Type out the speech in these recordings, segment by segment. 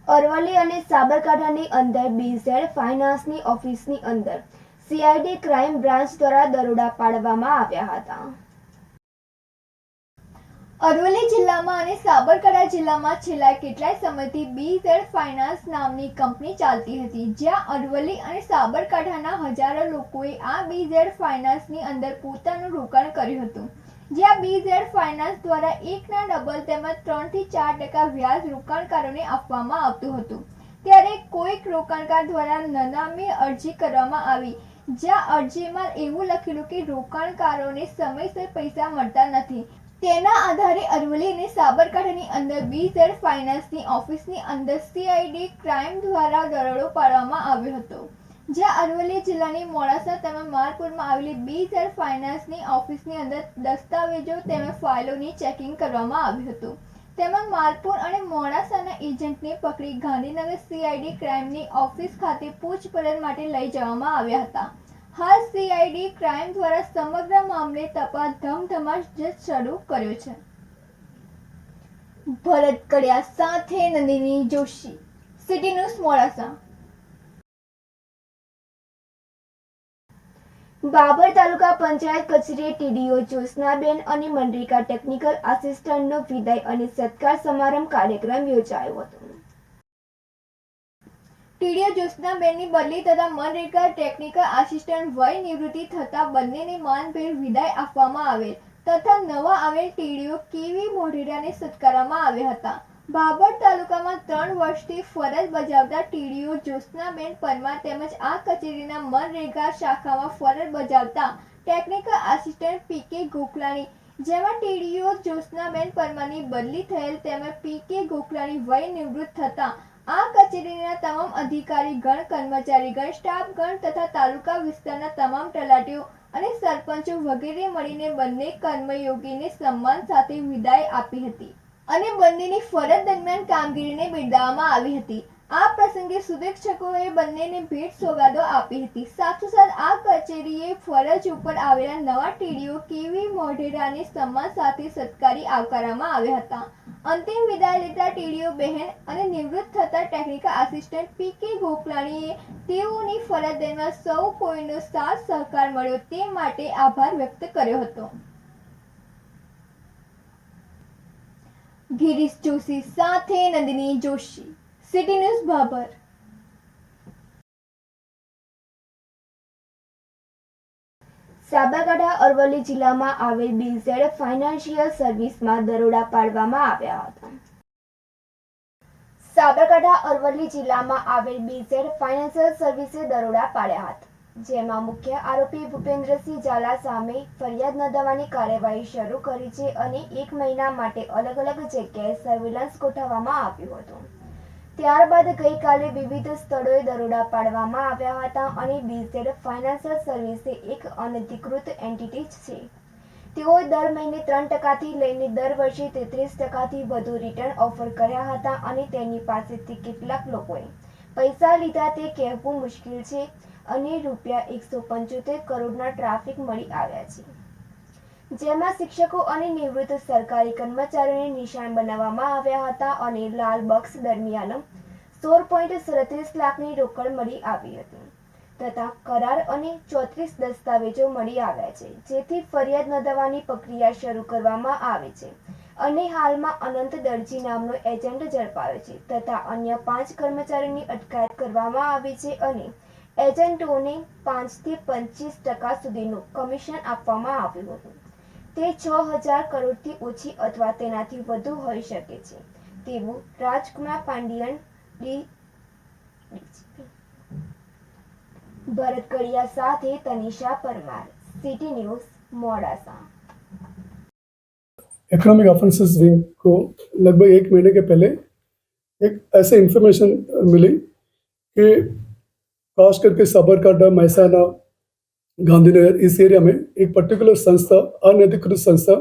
અરવલ્લી અને સાબરકાંઠાની અંદર બીઝેડ ફાઇનાન્સની ઓફિસની અંદર સીઆઈડી ક્રાઇમ બ્રાન્ચ દ્વારા દરોડા પાડવામાં આવ્યા હતા. અરવલ્લી જિલ્લામાં અને સાબરકાંઠા જિલ્લામાં છેલ્લા કેટલાય સમયથી બીઝેડ ફાઇનાન્સ નામની કંપની ચાલતી હતી, જ્યાં અરવલ્લી અને સાબરકાંઠાના હજારો લોકોએ આ બીઝેડ ફાઇનાન્સની અંદર પોતાનું રોકાણ કર્યું હતું, જ્યાં બીઝેડ ફાઇનાન્સ દ્વારા 1ના ડબલ તેમજ 3 થી 4% વ્યાજ રોકાણકારોને આપવામાં આવતું હતું. ત્યારે કોઈક રોકાણકાર દ્વારા નનામી અરજી કરવામાં આવી, જ્યાં અરજીમાં એવું લખેલું કે રોકાણકારોને સમયસર પૈસા મળતા નથી. તેના આધારે અરવલ્લી અને સાબરકાંઠાની અંદર બીઝેડ ફાઇનાન્સની ઓફિસની અંદર સીઆઈડી ક્રાઇમ દ્વારા દરોડો પાડવામાં આવ્યો હતો, જ્યાં અરવલ્લી જિલ્લાની મોડાસા તેમજ માલપુરમાં આવેલી બીઝેડ ફાઇનાન્સની ઓફિસની અંદર દસ્તાવેજો તેમજ ફાઇલોની ચેકિંગ કરવામાં આવ્યું હતું. તેમજ માલપુર અને મોડાસાના એજન્ટને પકડી ગાંધીનગર સીઆઈડી ક્રાઇમની ઓફિસ ખાતે પૂછપરછ માટે લઈ જવામાં આવ્યા હતા. હાલ સીઆઈડી ક્રાઇમ દ્વારા સમગ્ર મામલે તપાસ ધમધમાટ શરૂ કર્યો છે. ભરત કડિયા સાથે નંદિની જોશી, સિટી ન્યૂઝ મોડાસા. બાબર તાલુકા પંચાયત કચેરીએ ટીડીઓ જ્યોત્સનાબેન અને મનરેગા ટેકનિકલ આસિસ્ટન્ટનો વિદાય અને સત્કાર સમારંભ કાર્યક્રમ યોજાયો હતો. ટીડીઓ જ્યોત્સનાબેનની બદલી તથા મનરેગા ટેકનિકલ આસિસ્ટન્ટ વય નિવૃત્તિ થતા બંનેને માનભેર વિદાય આપવામાં આવેલ તથા નવા આવેલ ટીડીઓ કેવી મોઢેરાને સત્કારવામાં આવ્યા હતા. બાબર તાલુકામાં 3 વર્ષથી ફરજ બજાવતા ટીડીઓ જ્યોત્સનાબેન પરમાર તેમજ આ કચેરીના મનરેગા શાખામાં ફરજ બજાવતા ટેકનિકલ આસિસ્ટન્ટ પીકે ગોખલાણી, જેમાં ટીડીઓ જ્યોત્સનાબેન પરમારની બદલી થયેલ તેમજ પીકે ગોખલાણી વય નિવૃત્ત થતા આ કચેરીના તમામ અધિકારીગણ, કર્મચારીગણ, સ્ટાફગણ તથા તાલુકા વિસ્તારના તમામ તલાટીઓ અને સરપંચો વગેરે મળીને બંને કર્મયોગીને સન્માન સાથે વિદાય આપી હતી અને બંનેની ફરજ દરમિયાન કામગીરીને બિરદાવવામાં આવી હતી. આ પ્રસંગે શુભેચ્છકોએ બંનેને ભેટ સોગાદો આપી હતી. સાથોસાથ આ કચેરીએ ફરજ ઉપર આવેલા નવા ટીડીઓ કેવી મોઢેરાને સન્માન સાથે સત્કારી આવકારવામાં આવ્યા હતા. અંતિમ વિદાય લેતા ટીડીઓ બહેન અને નિવૃત્ત થતા ટેકનિકલ આસિસ્ટન્ટ પીકે ગોખલાણીએ તેઓની ફરજ દરમિયાન સૌ કોઈનો સાથ સહકાર મળ્યો તે માટે આભાર વ્યક્ત કર્યો હતો. ગિરીશ જોશી સાથે નંદિની જોશી, સિટી ન્યૂઝ બાબર. સાબરકાંઠા અરવલ્લી જિલ્લામાં આવેલ બીઝેડ ફાઇનાન્શિયલ સર્વિસમાં દરોડા પાડવામાં આવ્યા હતા. સાબરકાંઠા અરવલ્લી જિલ્લામાં આવેલ બીઝેડ ફાઇનાન્શિયલ સર્વિસે દરોડા પાડ્યા હતા, જેમાં મુખ્ય આરોપી ભૂપેન્દ્રસિંહ ઝાલા સામે ફરિયાદ નોંધવાની કાર્યવાહી શરૂ કરી છે અને 1 મહિના માટે અલગ અલગ જગ્યાએ સર્વેલન્સ ગોઠવવામાં આવ્યું હતું. ત્યારબાદ ગઈકાલે વિવિધ સ્થળોએ દરોડા પાડવામાં આવ્યા હતા અને બીઝેડ ફાઇનાન્શિયલ સર્વિસે એક અનધિકૃત એન્ટિટી છે. તેઓએ દર મહિને 3% લઈને દર વર્ષે 33% વધુ રિટર્ન ઓફર કર્યા હતા અને તેની પાસેથી કેટલાક લોકોએ પૈસા લીધા તે કહેવું મુશ્કેલ છે અને ₹175 કરોડના ટ્રાફિક મળી આવ્યા છે, જેમાં શિક્ષકો અને નિવૃત્ત સરકારી કર્મચારીઓને નિશાન બનાવવામાં આવ્યા હતા અને લાલ બોક્સ દરમિયાન 16.37 લાખની રોકડ મળી આવી હતી તથા કરાર અને 34 દસ્તાવેજો મળી આવ્યા છે, જેથી ફરિયાદ નોંધવાની પ્રક્રિયા શરૂ કરવામાં આવી છે અને હાલમાં અનંત દરજી નામનો એજન્ટ ઝડપાયો છે તથા અન્ય 5 કર્મચારીઓની અટકાયત કરવામાં આવી છે અને એજન્ટોને 5 થી 25% સુધીનું કમિશન આપવામાં આવ્યું હતું. તે 6,000 કરોડથી ઓછી અથવા તેનાથી વધુ હોઈ શકે છે તેવું રાજકુમાર પાંડિયન ભરત કડિયા સાથે Tanisha Parmar, city news Modasa. Economic offences wing को लगभग 1 महीने के पहले एक ऐसे इंफॉर्मेशन मिली कि खास करके साबरकांठा, महसाना, गांधीनगर इस एरिया में एक पर्टिकुलर संस्था, अनधिकृत संस्था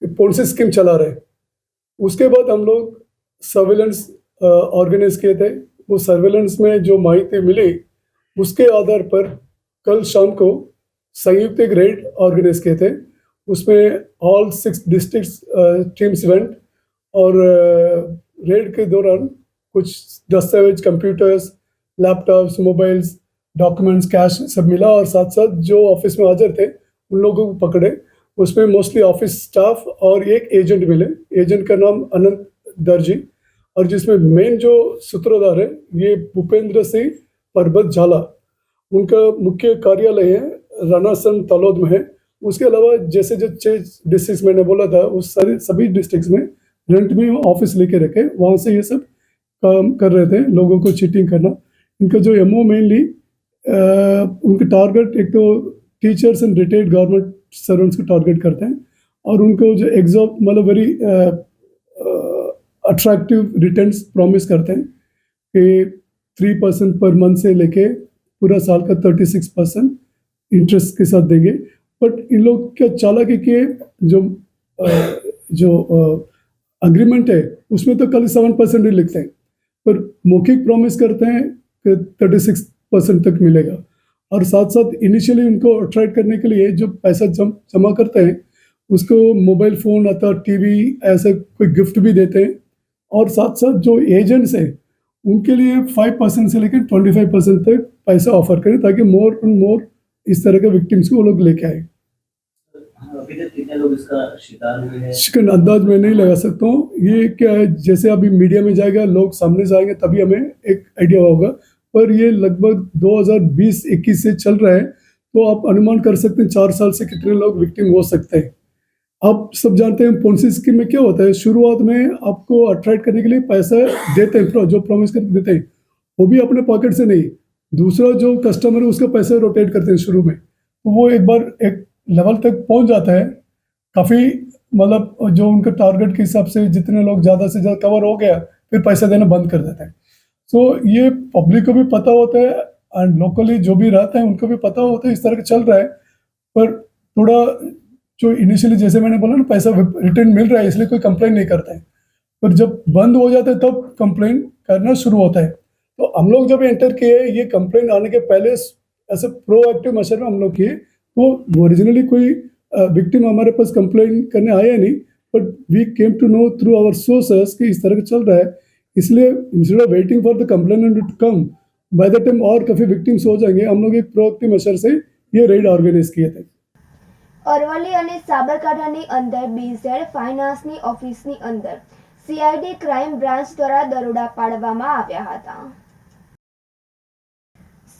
पॉलिसी स्कीम चला रहे। उसके बाद हम लोग सर्वेलेंस ऑर्गेनाइज किए थे। वो सर्वेलेंस में जो माहिती मिली उसके आधार पर कल शाम को संयुक्त एक रेड ऑर्गेनाइज किए थे। उसमें ऑल 6 डिस्ट्रिक्ट्स टीम्स वेंट और रेड के दौरान कुछ दस्तावेज, computers, laptops, mobiles, documents, cash सब मिला और साथ साथ जो ऑफिस में हाजिर थे उन लोगों को पकड़े। उसमें मोस्टली ऑफिस स्टाफ और एक एजेंट मिले। एजेंट का नाम अनंत दर्जी और जिसमें मेन जो सूत्रधार है ये भूपेंद्र सिंह परबत झाला। उनका मुख्य कार्यालय है रानासन तलौद में है। उसके अलावा जैसे जो 6 डिस्ट्रिक्ट मैंने बोला था उस सारे सभी डिस्ट्रिक्ट में रेंट में ऑफिस लेके रखे, वहाँ से ये सब काम कर रहे थे, लोगों को चीटिंग करना। इनका जो एमओ मेनली उनके टारगेट एक तो teachers and retired government servants को टारगेट करते हैं और उनको जो एग्जॉम मतलब वेरी अट्रैक्टिव रिटर्न्स प्रॉमिस करते हैं कि 3% पर मंथ से लेके पूरा साल का 36% इंटरेस्ट के साथ देंगे। बट इन लोग क्या चालाकी के जो अग्रीमेंट है उसमें तो खाली 7% ही लिखते हैं, पर मौखिक प्रॉमिस करते हैं कि 36% तक मिलेगा। और साथ साथ इनिशियली उनको अट्रैक्ट करने के लिए जो पैसा जमा करते हैं उसको मोबाइल फ़ोन अथवा टीवी ऐसे कोई गिफ्ट भी देते हैं। और साथ साथ जो एजेंट्स हैं उनके लिए 5% से लेकर 25% तक पैसा ऑफर करें ताकि मोर एंड मोर इस तरह के विक्टिम्स को वो लोग लेके आए। अभी तक कितने लोग इसका शिकार हुए हैं? शिकन अंदाज मैं नहीं लगा सकता हूँ। ये क्या है, जैसे अभी मीडिया में जाएगा, लोग सामने से आएंगे तभी हमें एक आइडिया होगा, पर ये लगभग 2020-21 से चल रहा है, तो आप अनुमान कर सकते हैं 4 साल से कितने लोग विक्टिम हो सकते हैं। आप सब जानते हैं पोंसी स्कीम में क्या होता है, शुरुआत में आपको अट्रैक्ट करने के लिए पैसा देते हैं, जो प्रॉमिस करके देते हैं वो भी अपने पॉकेट से नहीं, दूसरा जो कस्टमर है उसका पैसा रोटेट करते हैं शुरू में। तो वो एक बार एक लेवल तक पहुंच जाता है, काफ़ी मतलब जो उनके टारगेट के हिसाब से जितने लोग ज़्यादा से ज़्यादा कवर हो गया फिर पैसा देना बंद कर देते हैं। सो ये पब्लिक को भी पता होता है एंड लोकली जो भी रहते हैं उनको भी पता होता है इस तरह का चल रहा है। पर थोड़ा जो इनिशियली जैसे मैंने बोला ना पैसा रिटर्न मिल रहा है इसलिए कोई कंप्लेन नहीं करता है, पर जब बंद हो जाता है तब कंप्लेन करना शुरू होता है। तो हम लोग जब एंटर किए ये कंप्लेन आने के पहले ऐसे प्रोएक्टिव मेजर में हम लोग किए, तो ओरिजिनली कोई विक्टिम हमारे पास कंप्लेन करने आया नहीं, but we came to know through our sources कि इस तरह का चल रहा है। इसलिए instead of waiting for the complainant to come, by the time और काफ़ी विक्टिम्स हो जाएंगे, हम लोग एक प्रोएक्टिव मेजर से ये रेड ऑर्गेनाइज किए थे। અરવલ્લી અને સાબરકાંઠાની અંદર બીઝેડ ફાઇનાન્સની ઓફિસની અંદર સીઆઈડી ક્રાઇમ બ્રાન્ચ દ્વારા દરોડા પાડવામાં આવ્યા હતા।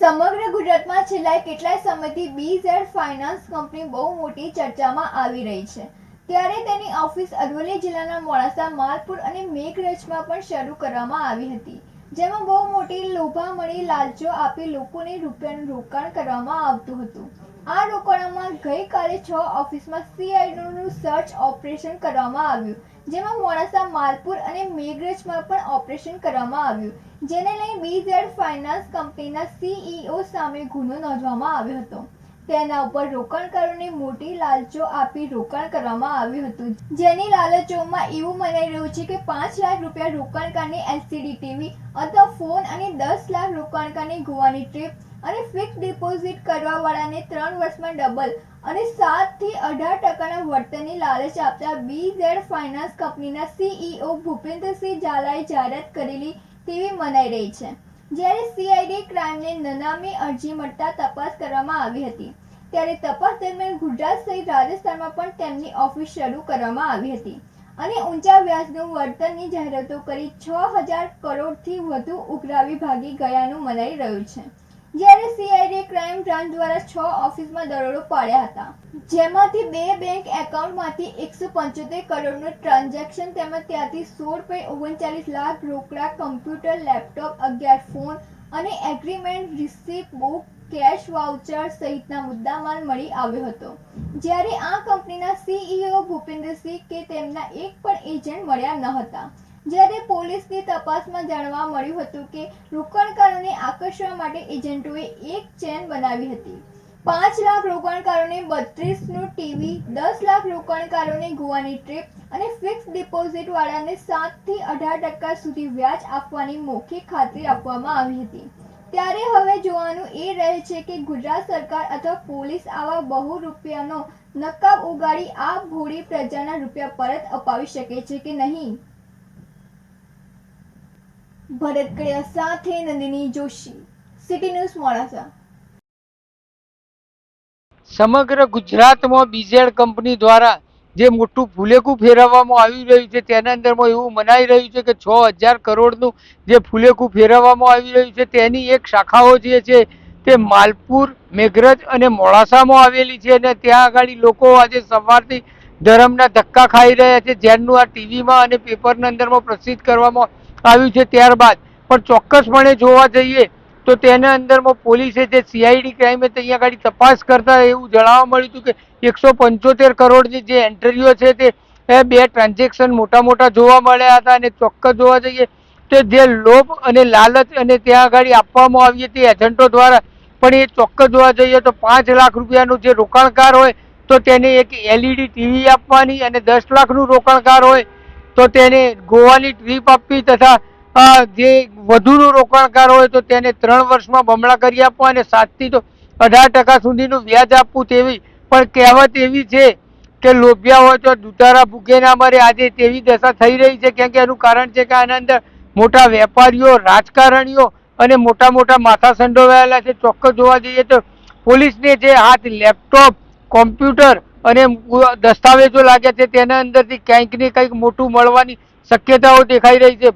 સમગ્ર ગુજરાતમાં છેલ્લા કેટલાય સમયથી BZ ફાઇનાન્સ કંપની બહુ મોટી ચર્ચામાં આવી રહી છે, ત્યારે તેની ઓફિસ અરવલ્લી જિલ્લાના મોડાસા, માલપુર અને મેઘરજમાં પણ શરૂ કરવામાં આવી હતી, જેમાં બહુ મોટી લોભામણી લાલચો આપી લોકોને રૂપિયાનું રોકાણ કરવામાં આવતું હતું। આ રોકાણમાં ગઈકાલે 6 ઓફિસમાં CIDનું સર્ચ ઓપરેશન કરવામાં આવ્યું, જેમાં મોડાસા, માલપુર અને મેઘરજમાં પણ ઓપરેશન કરવામાં આવ્યું, જેને લઈ BZ ફાઇનાન્સ કંપનીના CEO સામે ગુનો નોંધવામાં આવ્યો હતો। તેના ઉપર રોકાણકારોને મોટી લાલચો આપી રોકાણ કરવામાં આવ્યું હતું, જેની લાલચોમાં એવું મનાઈ રહ્યું છે કે 5 લાખ રૂપિયા રોકાણકારને LCD ટીવી અથવા ફોન અને 10 લાખ રોકાણકારને ગોવાની ટ્રીપ અને ફિક્સ ડિપોઝિટ કરવાવાળાને 3 વર્ષમાં ડબલ અને 7 થી 18% વળતરની લાલચ આપતા BZ ફાઇનાન્સ કંપનીના CEO ભૂપેન્દ્રસિંહ ઝાલાએ જાહેરાત કરેલી તેવી મનાઈ રહી છે। જ્યારે CID ક્રાઇમને નનામી અરજી મળતા તપાસ કરવામાં આવી હતી, ત્યારે તપાસ દરમિયાન ગુજરાત સહિત રાજસ્થાનમાં પણ તેમની ઓફિસ શરૂ કરવામાં આવી હતી અને ઊંચા વ્યાજનું વળતરની જાહેરાતો કરી 6,000 કરોડથી વધુ ઉઘરાવી ભાગી ગયાનું મનાઈ રહ્યું છે। જ્યારે CID ક્રાઇમ બ્રાન્ચ દ્વારા 6 ઓફિસમાં દરોડો પાડ્યા હતા, જેમાંથી 2 બેંક એકાઉન્ટમાંથી 175 કરોડનું ટ્રાન્ઝેક્શન તેમજ ત્યાંથી 16.39 લાખ રોકડા, કમ્પ્યુટર, લેપટોપ, 11 ફોન અને agreement, receipt book, cash voucher સહિતના મુદ્દામાલ મળી આવ્યો હતો। જ્યારે આ કંપનીના CEO ભૂપેન્દ્રસિંહ કે તેમના એક પણ એજન્ટ મળ્યા ન હતા। જ્યારે પોલીસની તપાસમાં જાણવા મળ્યું હતું કે રોકાણકારોને આકર્ષવા માટે એજન્ટોએ એક ચેન બનાવી હતી। 5 લાખ રોકાણકારોને 32નું ટીવી, 10 લાખ રોકાણકારોને ગોવાની ટ્રીપ અને ફિક્સ ડિપોઝિટ વાળાને 7 થી 18% સુધી વ્યાજ આપવાની મૌખિક ખાતરી આપવામાં આવી હતી। ત્યારે હવે જોવાનું એ રહે છે કે ગુજરાત સરકાર અથવા પોલીસ આવા બહુ રૂપિયાનો નકાબ ઉગાડી આ ભોળી પ્રજાના રૂપિયા પરત અપાવી શકે છે કે નહીં। ભરત કડિયા સાથે નંદિની જોશી, સિટી ન્યૂઝ મોડાસા. સમગ્ર ગુજરાતમાં બીઝેડ કંપની દ્વારા જે મોટું ફૂલેકું ફેરવવામાં આવી રહ્યું છે તેના અંદરમાં એવું મનાઈ રહ્યું છે કે 6000 કરોડનું જે ફૂલેકું ફેરવવામાં આવી રહ્યું છે તેની એક શાખાઓ જે છે તે માલપુર, મેઘરજ અને મોડાસામાં આવેલી છે અને ત્યાં આગળ લોકો આજે સવારથી ધરમના ધક્કા ખાઈ રહ્યા છે, જેનું આ ટીવીમાં અને પેપરના અંદરમાં પ્રસિદ્ધ કરવામાં આવ્યું છે. ત્યારબાદ પણ ચોક્કસપણે જોવા જઈએ તો તેના અંદરમાં પોલીસે જે CID ક્રાઇમે ત્યાં આગળ તપાસ કરતા એવું જાણવા મળ્યું હતું કે 175 કરોડની જે એન્ટ્રીઓ છે તે બે ટ્રાન્ઝેક્શન મોટા જોવા મળ્યા હતા અને ચોક્કસ જોવા જઈએ તો જે લોભ અને લાલચ અને ત્યાં આગળ આપવામાં આવી હતી એજન્ટો દ્વારા, પણ એ ચોક્કસ જોવા જઈએ તો 5 લાખ રૂપિયાનું જે રોકાણકાર હોય તો તેને એક LED TV આપવાની અને 10 લાખનું રોકાણકાર હોય તો તેને ગોવાની ટ્રીપ આપવી તથા જે વધુનું રોકાણકાર હોય તો તેને 3 વર્ષમાં બમણા કરી આપવા અને 7 થી 18% સુધીનું વ્યાજ આપવું તેવી પણ કહેવત એવી છે કે લોભિયા હોય તો દુધારા ભૂખે ના મરે. આજે તેવી દશા થઈ રહી છે કેમ કે એનું કારણ છે કે આના અંદર મોટા વેપારીઓ, રાજકારણીઓ અને મોટા માથા સંડોવાયેલા છે. ચોક્કસ જોવા જઈએ તો પોલીસને જે હાથ લેપટોપ, કોમ્પ્યુટર અને દસ્તાવેજો લાગ્યા છે તેના અંદરથી કંઈક ને કંઈક મોટું મળવાની શક્યતાઓ દેખાઈ રહી છે.